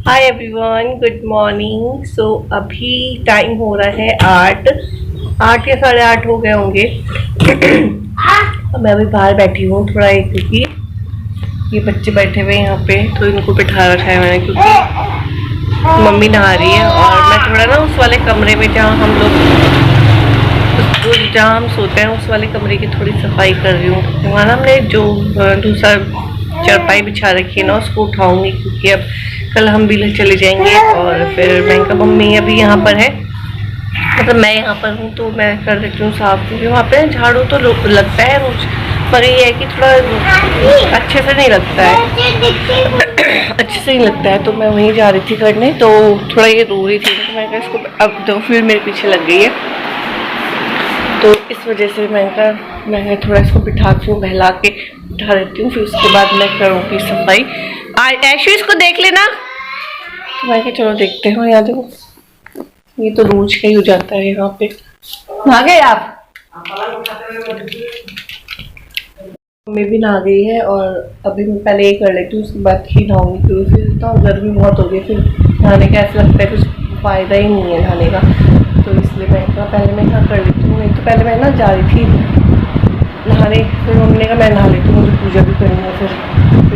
Hi everyone, good morning. अभी time हो रहा है 8 या साढ़े 8 हो गए होंगे। मैं अभी बाहर बैठी हूँ थोड़ा, एक क्योंकि ये बच्चे बैठे हुए हैं यहाँ पे, तो इनको बिठा रखा है मैंने क्योंकि मम्मी नहा रही है। और मैं थोड़ा ना उस वाले कमरे में जहाँ हम सोते हैं उस वाले कमरे की थोड़ी सफाई कर रही हूँ। वहाँ ना हमने जो दूसरा चारपाई बिछा रखी है ना, उसको उठाऊंगी क्योंकि अब कल हम भी चले जाएंगे। और फिर मैं कहा मम्मी अभी यहाँ पर है, मतलब मैं यहाँ पर हूँ तो मैं कर देती हूँ साफ, क्योंकि वहाँ पे झाड़ू तो लगता है रोज, पर ये है कि थोड़ा अच्छे से नहीं लगता है। अच्छे से नहीं लगता है, तो मैं वहीं जा रही थी करने, तो थोड़ा ये रो रही थी, तो मैं कहा इसको अब तो फिर मेरे पीछे लग गई है, तो इस वजह से मैं थोड़ा इसको बिठाती हूँ, बहला के बिठा देती हूँ, फिर उसके बाद मैं करूँगी सफाई। ऐशु इसको देख लेना। तो मैं चलो देखते हैं। याद देखो, ये तो रोज का ही हो जाता है यहाँ पे। नहा गए आप? मम्मी भी नहा गई है, और अभी मैं पहले ये कर लेती हूँ, उसके बाद ही नहाऊंगी, क्योंकि फिर तो गर्मी बहुत हो गई, फिर नहाने का ऐसा लगता है कुछ फ़ायदा ही नहीं है नहाने का, तो इसलिए मैं कहा पहले मैं यहाँ कर लेती हूँ। नहीं तो पहले मैं ना जा रही थी नहाने, फिर मम्मी ने कहा मैं नहा लेती हूँ, मुझे पूजा भी करनी है, फिर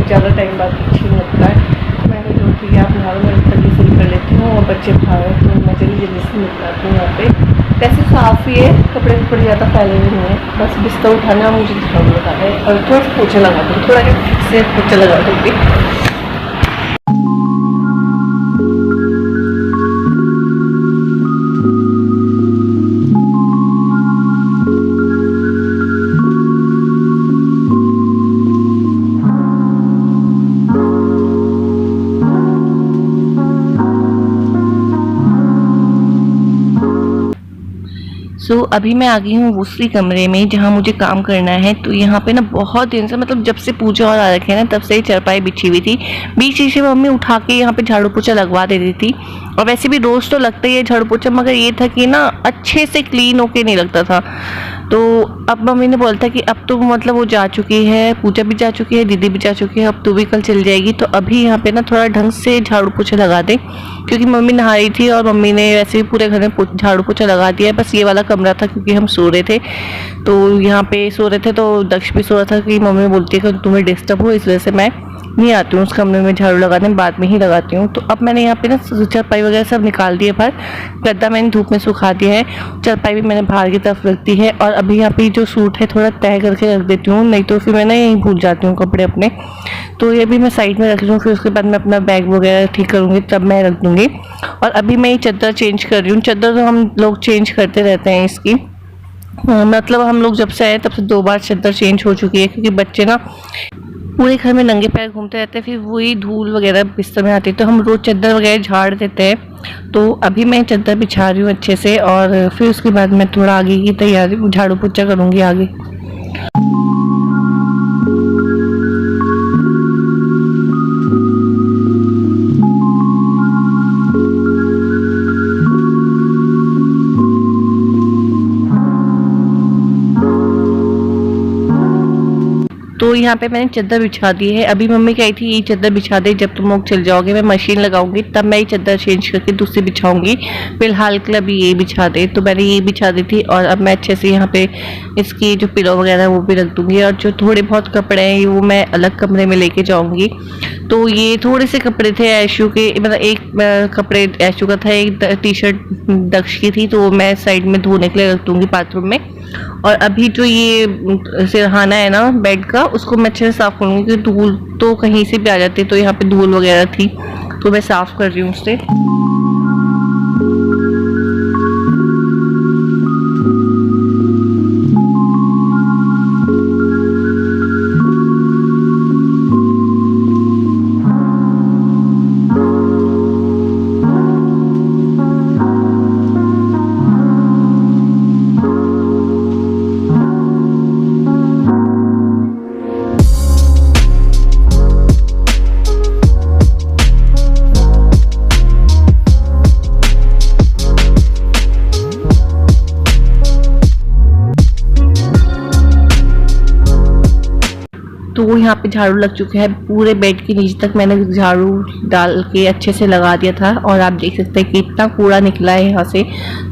ज़्यादा टाइम बाद अच्छी नहीं लगता है। मैंने जो ठीक है आप नहा लो, मैं जल्दी से कर लेती हूँ, और बच्चे खा रहे हैं तो मैं जल्दी से निकलाती हूँ यहाँ पे। वैसे साफ़ ही है, कपड़े कपड़े ज़्यादा फैले हुए नहीं है, बस बिस्तर उठाना मुझे झाड़ू लगाना है, और थोड़ा सा पोछा लगा दूँ, थोड़ा से पोछा लगा दूँगी। अभी मैं आ गई हूँ उसी कमरे में जहाँ मुझे काम करना है। तो यहाँ पे ना बहुत दिन से, मतलब जब से पूजा और आ रखे है ना, तब से ही चारपाई बिछी हुई थी। बीच बीच में मम्मी उठा के यहाँ पे झाड़ू पोछा लगवा देती थी, और वैसे भी रोज तो लगता ही है झाड़ू पोछा, मगर ये था कि ना अच्छे से क्लीन होके नहीं लगता था। तो अब मम्मी ने बोला था कि अब तो मतलब वो जा चुकी है, पूजा भी जा चुकी है, दीदी भी जा चुकी है, अब तू भी कल चल जाएगी, तो अभी यहाँ पे ना थोड़ा ढंग से झाड़ू पोछा लगा दे, क्योंकि मम्मी नहा रही थी और मम्मी ने वैसे भी पूरे घर में झाड़ू पोछा लगा दिया है। बस ये वाला कमरा था क्योंकि हम सो रहे थे, तो यहाँ पे सो रहे थे, तो दक्ष भी सो रहा था कि मम्मी बोलती है कि तुम्हें डिस्टर्ब हो, इस वजह से मैं नहीं आती हूँ उस कमरे में झाड़ू लगाने, बाद में ही लगाती हूँ। तो अब मैंने यहाँ पे ना चारपाई वगैरह सब निकाल दिए बाहर, गद्दा मैंने धूप में सुखा दिया है, चारपाई भी मैंने बाहर की तरफ रख दी है, और अभी यहाँ पे जो सूट है थोड़ा तय करके रख देती हूँ, नहीं तो फिर मैं ना यहीं भूल जाती हूँ कपड़े अपने, तो ये भी मैं साइड में रख लूँ, फिर उसके बाद मैं अपना बैग वगैरह ठीक करूँगी, तब मैं रख दूँगी। और अभी मैं ये चादर चेंज कर रही हूँ, चादर तो हम लोग चेंज करते रहते हैं इसकी, मतलब हम लोग जब से आए तब से 2 बार चादर चेंज हो चुकी है, क्योंकि बच्चे ना पूरे घर में नंगे पैर घूमते रहते हैं, फिर वही धूल वगैरह बिस्तर में आती है, तो हम रोज चादर वगैरह झाड़ देते हैं। तो अभी मैं चादर बिछा रही हूँ अच्छे से, और फिर उसके बाद मैं थोड़ा आगे की तैयारी झाड़ू पोछा करूँगी आगे। तो यहाँ पे मैंने चादर बिछा दी है। अभी मम्मी कही थी ये चादर बिछा दे, जब तुम लोग चल जाओगे मैं मशीन लगाऊंगी तब मैं ये चादर चेंज करके दूसरी बिछाऊंगी, फिलहाल के लिए अभी ये बिछा दे। तो मैंने ये बिछा दी थी, और अब मैं अच्छे से यहाँ पे इसकी जो पिलो वगैरह वो भी रख दूंगी, और जो थोड़े बहुत कपड़े हैं वो मैं अलग कमरे में लेके जाऊँगी। तो ये थोड़े से कपड़े थे ऐशु के, मतलब एक कपड़े ऐशु का था, एक टी शर्ट दक्ष की थी, तो मैं साइड में धोने के लिए रख दूँगी बाथरूम में। और अभी जो ये सिरहाना है ना बेड का, उसको मैं अच्छे से साफ करूँगी, क्योंकि धूल तो कहीं से भी आ जाती है, तो यहाँ पे धूल वगैरह थी, तो मैं साफ कर रही हूँ उससे। तो यहाँ पे झाड़ू लग चुका है, पूरे बेड के नीचे तक मैंने झाड़ू डाल के अच्छे से लगा दिया था। और आप देख सकते हैं कि इतना कूड़ा निकला है यहाँ से।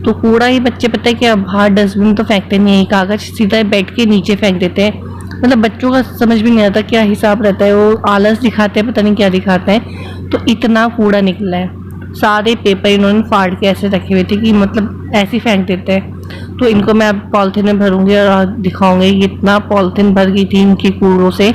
तो कूड़ा ही बच्चे पता है कि अब बाहर डस्टबिन तो फेंकते नहीं है, कागज सीधा बेड के नीचे फेंक देते हैं। मतलब बच्चों का समझ भी नहीं आता क्या हिसाब रहता है, वो आलस दिखाते हैं, पता नहीं क्या दिखाते हैं। तो इतना कूड़ा निकला है, सारे पेपर इन्होंने फाड़ के ऐसे रखे हुए थे कि मतलब ऐसे ही फेंक देते हैं। तो इनको मैं अब पॉलिथीन में भरूंगी और दिखाऊंगी कितना पॉलिथीन भर गई थी इनकी कूड़ों से।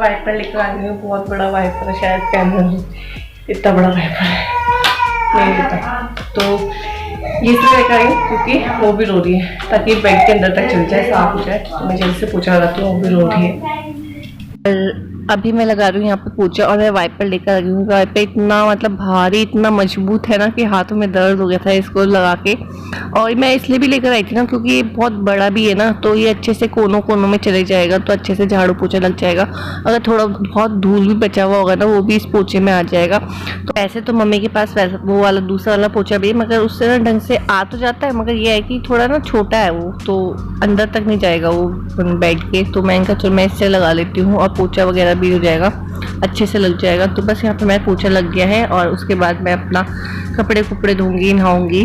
वाइपर लेकर आ गई हूँ, बहुत बड़ा वाइपर है, शायद कैमरा इतना बड़ा वाइपर है नहीं लेता। तो ये सब लेकर आई हूँ क्योंकि वो भी रो रही है, ताकि बेड के अंदर तक चल जाए, साफ हो जाए। तो मैं जल्दी से पोछा लगाती हूँ, वो भी रो रही है। अभी मैं लगा रही हूँ यहाँ पे पोछा और मैं वाइपर लेकर लगी हूँ। वाइपर इतना मतलब भारी, इतना मजबूत है ना कि हाथों में दर्द हो गया था इसको लगा के। और मैं इसलिए भी लेकर आई थी ना क्योंकि ये बहुत बड़ा भी है ना, तो ये अच्छे से कोनों कोनों में चले जाएगा, तो अच्छे से झाड़ू पोछा लग जाएगा। अगर थोड़ा बहुत धूल भी बचा हुआ होगा ना, वो भी इस पोछे में आ जाएगा। तो ऐसे तो मम्मी के पास वैसा वो वाला दूसरा वाला पोछा भी है, मगर उससे ना ढंग से आ तो जाता है, मगर ये है कि थोड़ा ना छोटा है वो, तो अंदर तक नहीं जाएगा वो बेड के। तो मैं इनका चलो मैं इससे लगा लेती हूँ और पोछा वगैरह भी हो जाएगा, अच्छे से लग जाएगा। तो बस यहाँ पे मैं पोछा लग गया है और उसके बाद मैं अपना कपड़े कुपड़े धोऊंगी, नहाऊंगी।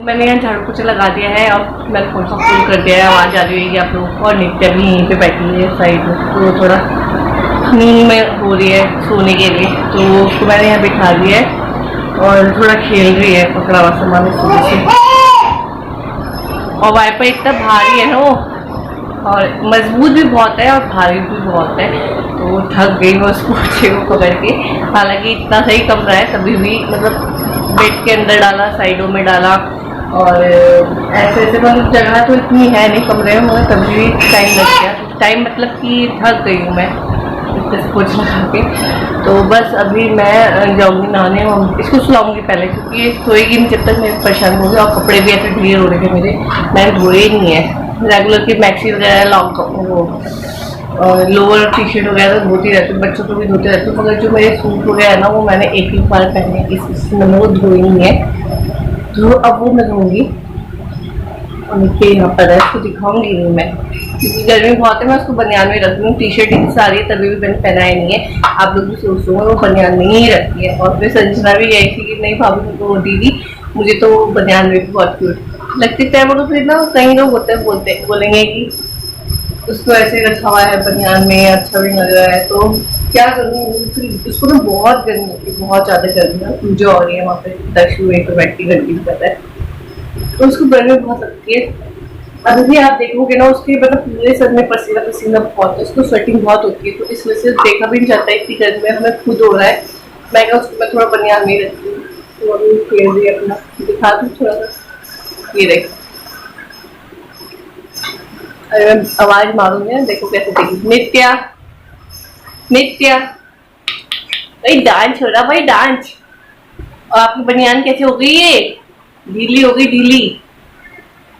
मैंने यहाँ झाड़ू पोछा लगा दिया है और मैंने पोछा फुल कर दिया है। आवाज़ आ रही है कि आप लोगों को, और नित्या भी यहीं पे बैठी है साइड में, तो थोड़ा नींद में हो रही है सोने के लिए, तो उसको मैंने यहाँ बिठा दिया है और थोड़ा खेल रही है पकड़ा हुआ सामान सुबह से। और वाइपर इतना भारी है ना वो, और मजबूत भी बहुत है और भारी भी बहुत है, तो थक गई मैं उसको पोछे को पकड़ के। हालांकि इतना सही कमरा है, तभी भी मतलब बेड के अंदर डाला, साइडों में डाला, और ऐसे ऐसे मतलब जगह तो इतनी है नहीं कमरे में, मगर तभी भी टाइम लग गया। टाइम मतलब कि थक गई हूँ मैं इतने से पोछा लगा के। तो बस अभी मैं जाऊँगी नहाने, इसको सुलाऊंगी पहले क्योंकि ये सोएगी नहीं जब तक मैं परेशान होंगी। और कपड़े भी ऐसे ढीले हो रहे थे मेरे, मैंने धोए ही नहीं है। रेगुलर की मैक्सी वगैरह लॉन्ग वो और लोअर टी शर्ट वगैरह धोती रहती हूँ, बच्चों को भी धोते रहती हूँ, मगर जो मेरे सूट वगैरह है ना वो मैंने एक ही बार पहने, इसमें मैंने वो धोई नहीं है, तो अब वो मैं धोऊंगी। और नीचे यहाँ पर है, इसको दिखाऊंगी नहीं मैं क्योंकि गर्मी बहुत है। मैं उसको बनियान में रख लूँ, टी शर्ट इतनी सारी है तभी भी मैंने पहना ही नहीं है। आप लोग भी सोच रहे हो वो बनियान में ही रखती है। और फिर संजना भी गई थी कि नहीं भाभी को दीदी मुझे तो बनियान में भी बहुत क्यूट लगती है, मगर फिर ना कई लोग होते हैं बोलेंगे कि उसको ऐसे रखा हुआ है बनियान में, अच्छा भी लग रहा है, तो क्या करूँ। उसको तो बहुत गर्मी होती है, बहुत ज़्यादा गर्मी है, पूजा हो रही है वहाँ पे, दक्षिण में तो बैठ के गर्मी करता है, तो उसको गर्मी बहुत लगती है। अभी भी आप देखोगे ना उसके मतलब पूरे सर में पसीना पसीना बहुत है, उसको स्वेटिंग बहुत होती है, तो इस वजह से देखा भी नहीं जाता है इतनी गर्मी में, हमें खुद हो रहा है। मैं क्या उसको मैं थोड़ा बनियान में रखती हूँ, तो अभी खेल रही है अपना, दिखा दूँ थोड़ा सा, ये देख। अरे मैं आवाज मारूंगी, देखो कैसे देखी। नित्या नित्या भाई डांस हो रहा, भाई डांस। और आपकी बनियान कैसे हो गई, ये ढीली हो गई,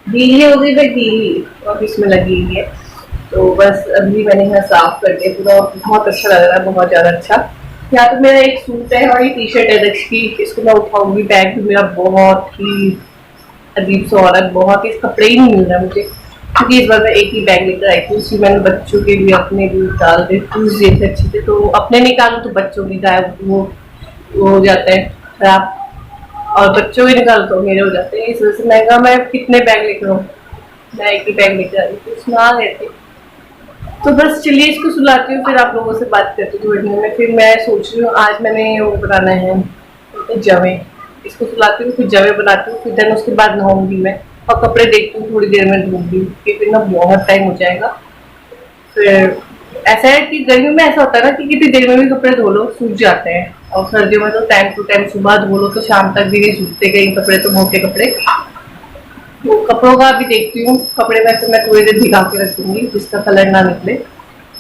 ढीली हो गई भाई, ढीली ऑफिस में लगी हुई है। तो बस अभी मैंने यहाँ साफ कर दिया पूरा, बहुत अच्छा लग रहा है, बहुत ज्यादा अच्छा। यहाँ तो मेरा एक सूट है और ये टी शर्ट है दक्ष की, इसको मैं उठाऊंगी। बैग भी मेरा बहुत ही अजीब सा हो रहा है, बहुत ही कपड़े ही नहीं मिल रहा मुझे, क्योंकि इस बार मैं एक ही बैग लेकर आई थी। उसमें मैंने बच्चों के लिए अपने भी डाल दे, शूज ये थे अच्छे थे, तो अपने निकालू तो बच्चों की गायब वो हो जाते हैं खराब, और बच्चों के निकालो तो मेरे हो जाते हैं। इस वजह से महंगा मैं कितने बैग लेकर आऊँ, मैं एक ही बैग लेकर आई थी, उसमें आ गए थे। तो बस चलिए इसको सुलाती हूँ, फिर आप लोगों से बात करती हूँ थोड़ी देर में। फिर मैं सोच रही हूँ आज मैंने वो बनाना है जवे, इसको सुलाती हूँ, फिर जवे बनाती हूँ, फिर देन उसके बाद नहाऊंगी मैं, और कपड़े देखती हूँ थोड़ी देर में धोऊंगी, फिर ना बहुत टाइम हो जाएगा। फिर ऐसा है कि गर्मियों में ऐसा होता है ना कि कितनी देर में भी कपड़े धो लो सूख जाते हैं, और सर्दियों में तो टाइम टू टाइम सुबह धो लो तो शाम तक भी नहीं सूखते कई कपड़े, तो मोटे कपड़े। तो कपड़ों का भी देखती हूँ, कपड़े वैसे मैं थोड़ी देर भिगा के रख दूंगी जिसका कलर ना निकले,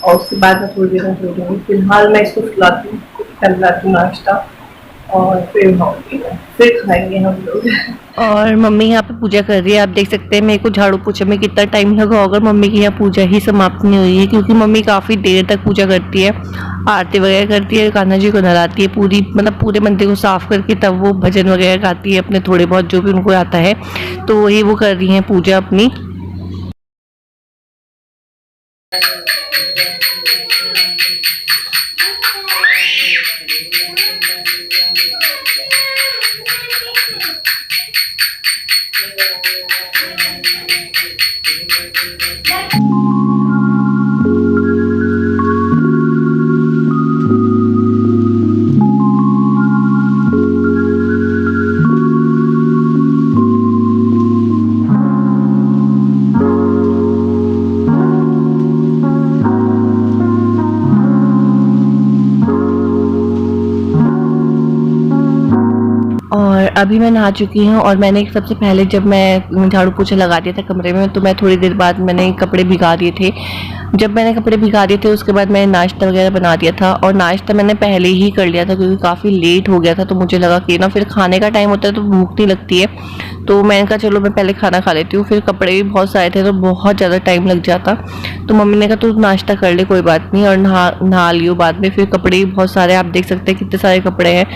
और उसके बाद मैं थोड़ी देर में धो दूंगी। फिलहाल मैं इसको सुलाती हूँ, बनाती हूँ नाश्ता, और फिर फिर खाएंगे हम लोग। और मम्मी यहाँ पे पूजा कर रही है, आप देख सकते हैं। मेरे को झाड़ू पोछे में कितना टाइम लगा होगा, मम्मी की यहाँ पूजा ही समाप्त नहीं हुई है, क्योंकि मम्मी काफ़ी देर तक पूजा करती है, आरती वगैरह करती है, कान्हा जी को नहलाती है, पूरी मतलब पूरे मंदिर को साफ करके तब वो भजन वगैरह गाती है अपने थोड़े बहुत जो भी उनको आता है, तो वही वो कर रही हैं पूजा अपनी। और अभी मैं नहा चुकी हूँ, और मैंने सबसे पहले जब मैं झाड़ू पोछा लगा दिया था कमरे में, तो मैं थोड़ी देर बाद मैंने कपड़े भिगा दिए थे। जब मैंने कपड़े भिगा दिए थे उसके बाद मैंने नाश्ता वगैरह बना दिया था, और नाश्ता मैंने पहले ही कर लिया था क्योंकि काफ़ी लेट हो गया था, तो मुझे लगा कि ना फिर खाने का टाइम होता है तो भूख नहीं लगती है, तो मैंने कहा चलो मैं पहले खाना खा लेती हूँ। फिर कपड़े भी बहुत सारे थे तो बहुत ज़्यादा टाइम लग जाता, तो मम्मी ने कहा तू नाश्ता कर ले कोई बात नहीं, और नहा लियो बाद में। फिर कपड़े भी बहुत सारे, आप देख सकते हैं कितने सारे कपड़े हैं,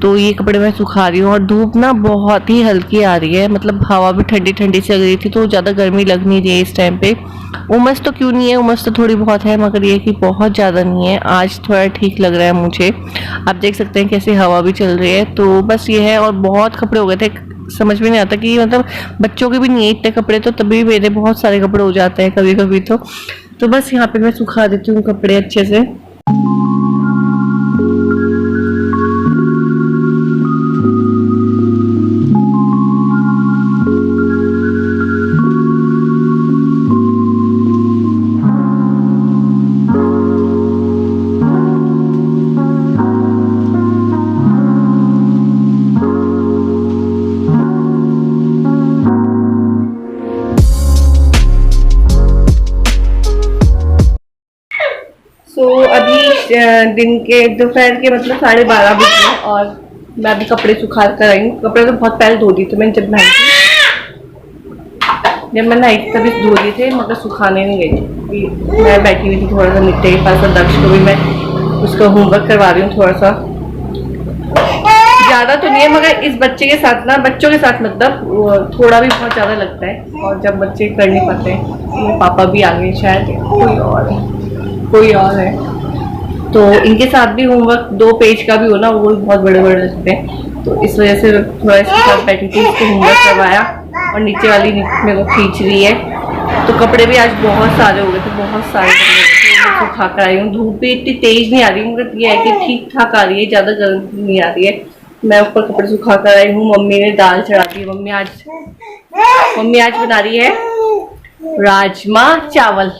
तो ये कपड़े मैं सुखा रही हूँ। और धूप ना बहुत ही हल्की आ रही है, मतलब हवा भी ठंडी ठंडी से लग रही थी, तो ज़्यादा गर्मी लग नहीं रही है इस टाइम पे। उमस तो क्यों नहीं है, उमस तो थोड़ी बहुत है, मगर ये कि बहुत ज़्यादा नहीं है। आज थोड़ा ठीक लग रहा है मुझे, आप देख सकते हैं कैसे हवा भी चल रही है, तो बस ये है। और बहुत कपड़े हो गए थे, समझ में नहीं आता कि मतलब बच्चों के भी नहीं है इतने कपड़े, तो तभी मेरे बहुत सारे कपड़े हो जाते हैं कभी कभी। तो बस यहाँ पे मैं सुखा देती हूँ कपड़े अच्छे से। अभी दिन के दोपहर के मतलब 12:30 बजे, और मैं अभी कपड़े सुखा कर आई हूँ। कपड़े तो बहुत पहले धो दिए थे मैंने, जब मैं नहाई तभी धो दिए थे, मगर सुखाने नहीं गई थी। मैं बैठी हुई थी थोड़ा सा नित्य के पास, और दक्ष को भी मैं उसका होमवर्क करवा रही हूँ थोड़ा सा, ज़्यादा तो नहीं है, मगर इस बच्चे के साथ ना, बच्चों के साथ मतलब थोड़ा भी बहुत ज़्यादा लगता है, और जब बच्चे कर नहीं पाते हैं, पापा भी आ गए शायद, कोई और है, तो इनके साथ भी होमवर्क 2 पेज का भी हो ना, वो भी बहुत बड़े बड़े लगते हैं, तो इस वजह से थोड़ा इसके साथ बैठी थी, इसको होमवर्क करवाया, और नीचे वाली मेरे को खींच रही है। तो कपड़े भी आज बहुत सारे हो गए थे, बहुत सारे कपड़े मैं सुखा कर आई हूँ। धूप भी इतनी तेज नहीं आ रही, मगर ये है कि ठीक ठाक आ रही है, ज़्यादा गर्म नहीं आ रही है। मैं ऊपर कपड़े सुखा कर आई हूँ। मम्मी ने दाल चढ़ा दी, मम्मी आज बना रही है राजमा चावल।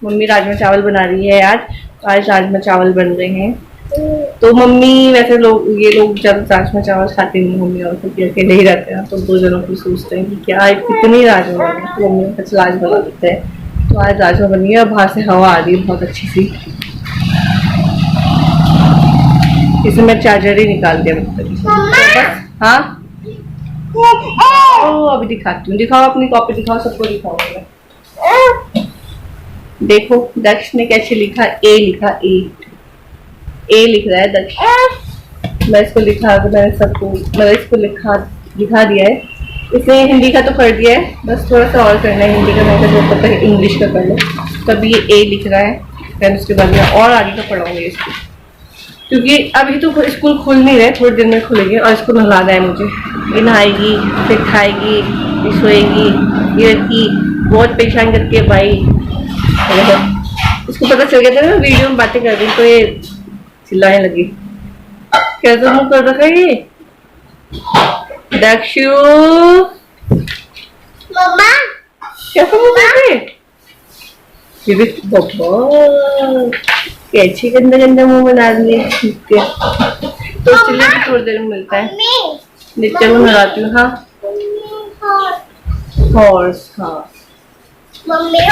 मम्मी राजमा चावल बना रही है आज राजमा चावल बन रहे हैं। तो मम्मी वैसे ये लोग जब राजमा चावल खाते नहीं, मम्मी और खुद अकेले ही रहते हैं, तो 2 जनों की सोचते हैं कि क्या कितनी राजमा बने, तो मम्मी कुछ राजमा बना देते हैं। तो आज राजमा बनी है, और बाहर से हवा आ रही है बहुत अच्छी सी। इसे मैं चार्जर ही निकाल दिया बस। हाँ अभी दिखाती हूँ, दिखाओ अपनी कॉपी दिखाओ, सबको दिखाओ। देखो दक्ष ने कैसे लिखा, ए लिखा, ए लिख रहा है, दक्ष। मैं इसको लिखा, मैंने सबको मतलब इसको दिखा दिया है। इसने हिंदी का तो कर दिया है, बस थोड़ा सा और करना है हिंदी का। मैंने जो पता है इंग्लिश का कर लो। तब ये ए लिख रहा है, फिर उसके बाद में और आगे का पढ़ाऊंगी इसको, क्योंकि अभी तो स्कूल खुल नहीं रहे, थोड़ी देर में खुलेंगे। और इसको नहलाना है मुझे, ये नहाएगी, फिर खाएगी, फिर सोएगी। ये लड़की बहुत परेशान करती है भाई। इसको पता चल गया था ना वीडियो में बातें कर रही, तो ये चिल्लाने लगी। कैसा मुंह कर रखा है ये दक्षु? मम्मा कैसा मुंह कर रहे? कैसे गंदा गंदा मुंह बना दिए। ठीक है, तो चलिए थोड़ी देर में मिलता है। नित्य को नहलाती हूँ। हाँ, हॉर्स, हाँ मम्मी